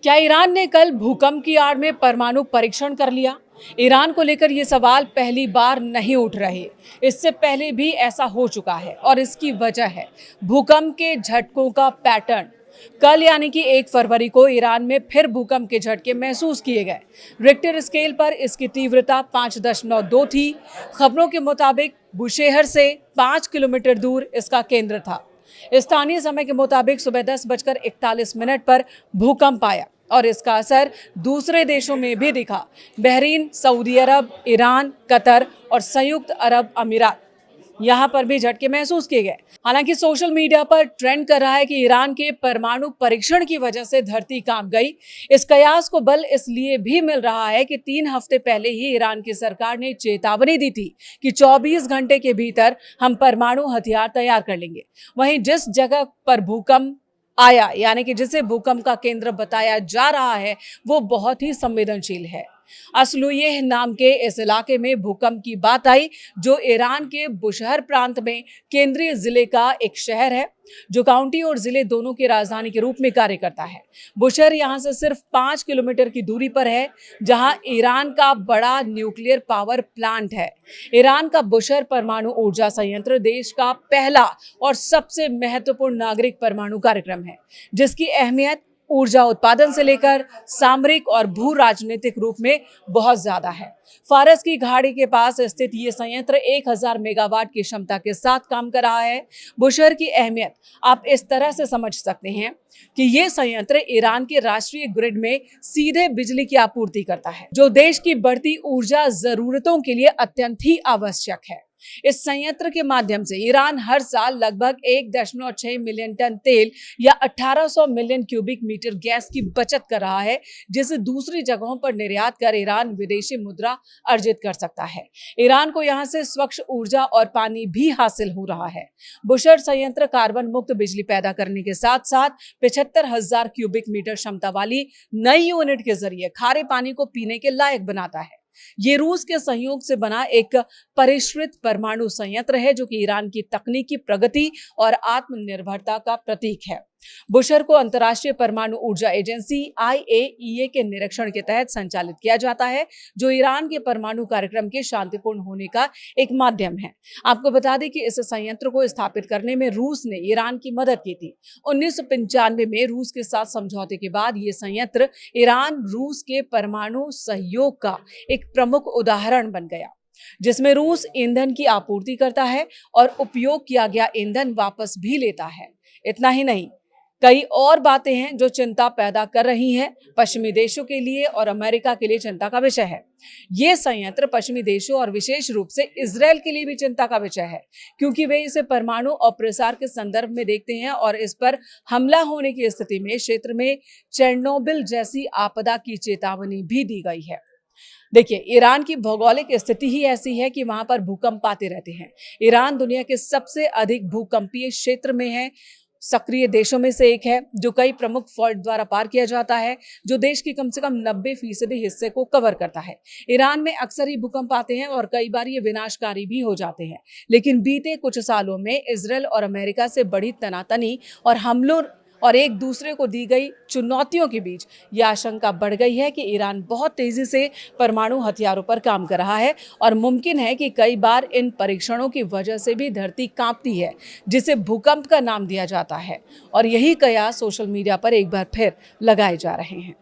क्या ईरान ने कल भूकंप की आड़ में परमाणु परीक्षण कर लिया? ईरान को लेकर ये सवाल पहली बार नहीं उठ रहे। इससे पहले भी ऐसा हो चुका है और इसकी वजह है भूकंप के झटकों का पैटर्न। कल यानी कि 1 फरवरी को ईरान में फिर भूकंप के झटके महसूस किए गए। रिक्टर स्केल पर इसकी तीव्रता 5.2 थी। खबरों के मुताबिक बुशेहर से 5 किलोमीटर दूर इसका केंद्र था। स्थानीय समय के मुताबिक सुबह 10:41 पर भूकंप आया और इसका असर दूसरे देशों में भी दिखा। बहरीन, सऊदी अरब, ईरान, कतर और संयुक्त अरब अमीरात, यहाँ पर भी झटके महसूस किए गए। हालांकि सोशल मीडिया पर ट्रेंड कर रहा है कि ईरान के परमाणु परीक्षण की वजह से धरती कांप गई। इस कयास को बल इसलिए भी मिल रहा है कि 3 हफ्ते पहले ही ईरान की सरकार ने चेतावनी दी थी कि 24 घंटे के भीतर हम परमाणु हथियार तैयार कर लेंगे। वहीं जिस जगह पर भूकंप आया यानी कि जिसे भूकंप का केंद्र बताया जा रहा है वो बहुत ही संवेदनशील है। असलुयेह नाम के इस इलाके में भूकंप की बात आई, जो ईरान के बुशहर प्रांत में केंद्रीय जिले का एक शहर है जो काउंटी और जिले दोनों की राजधानी के रूप में कार्य करता है। बुशहर यहां से सिर्फ 5 किलोमीटर की दूरी पर है, जहां ईरान का बड़ा न्यूक्लियर पावर प्लांट है। ईरान का बुशहर परमाणु ऊर्जा संयंत्र देश का पहला और सबसे महत्वपूर्ण नागरिक परमाणु कार्यक्रम है, जिसकी अहमियत ऊर्जा उत्पादन से लेकर सामरिक और भू राजनीतिक रूप में बहुत ज्यादा है। फारस की घाटी के पास स्थित ये संयंत्र 1000 मेगावाट की क्षमता के साथ काम कर रहा है। बुशहर की अहमियत आप इस तरह से समझ सकते हैं कि ये संयंत्र ईरान के राष्ट्रीय ग्रिड में सीधे बिजली की आपूर्ति करता है, जो देश की बढ़ती ऊर्जा जरूरतों के लिए अत्यंत ही आवश्यक है। इस संयंत्र के माध्यम से ईरान हर साल लगभग 1.6 मिलियन टन तेल या 1800 मिलियन क्यूबिक मीटर गैस की बचत कर रहा है, जिसे दूसरी जगहों पर निर्यात कर ईरान विदेशी मुद्रा अर्जित कर सकता है। ईरान को यहां से स्वच्छ ऊर्जा और पानी भी हासिल हो रहा है। बुशहर संयंत्र कार्बन मुक्त बिजली पैदा करने के साथ साथ 75,000 क्यूबिक मीटर क्षमता वाली नई यूनिट के जरिए खारे पानी को पीने के लायक बनाता है। ये रूस के सहयोग से बना एक परिष्कृत परमाणु संयंत्र है, जो कि ईरान की तकनीकी प्रगति और आत्मनिर्भरता का प्रतीक है। बुशहर को अंतर्राष्ट्रीय परमाणु ऊर्जा एजेंसी IAEA के निरीक्षण के तहत संचालित किया जाता है, जो ईरान के परमाणु कार्यक्रम के शांतिपूर्ण होने का एक माध्यम है। आपको बता दें कि इस संयंत्र को स्थापित करने में रूस ने ईरान की मदद की थी। 1995 में रूस के साथ समझौते के बाद ये संयंत्र ईरान रूस के परमाणु सहयोग का एक प्रमुख उदाहरण बन गया, जिसमें रूस ईंधन की आपूर्ति करता है और उपयोग किया गया ईंधन वापस भी लेता है। इतना ही नहीं, कई और बातें हैं जो चिंता पैदा कर रही हैं। पश्चिमी देशों के लिए और अमेरिका के लिए चिंता का विषय है। ये संयंत्र पश्चिमी देशों और विशेष रूप से इजरायल के लिए भी चिंता का विषय है, क्योंकि वे इसे परमाणु अप्रसार के संदर्भ में देखते हैं और इस पर हमला होने की स्थिति में क्षेत्र में चेरनोबिल जैसी आपदा की चेतावनी भी दी गई है। देखिए, ईरान की भौगोलिक स्थिति ही ऐसी है कि वहां पर भूकंप आते रहते हैं। ईरान दुनिया के सबसे अधिक भूकंपीय क्षेत्र में है, सक्रिय देशों में से एक है, जो कई प्रमुख फॉल्ट द्वारा पार किया जाता है, जो देश के कम से कम 90% हिस्से को कवर करता है। ईरान में अक्सर ही भूकंप आते हैं और कई बार ये विनाशकारी भी हो जाते हैं, लेकिन बीते कुछ सालों में इजरायल और अमेरिका से बढ़ी तनातनी और हमलों और एक दूसरे को दी गई चुनौतियों के बीच यह आशंका बढ़ गई है कि ईरान बहुत तेजी से परमाणु हथियारों पर काम कर रहा है और मुमकिन है कि कई बार इन परीक्षणों की वजह से भी धरती कांपती है, जिसे भूकंप का नाम दिया जाता है। और यही कयास सोशल मीडिया पर एक बार फिर लगाए जा रहे हैं।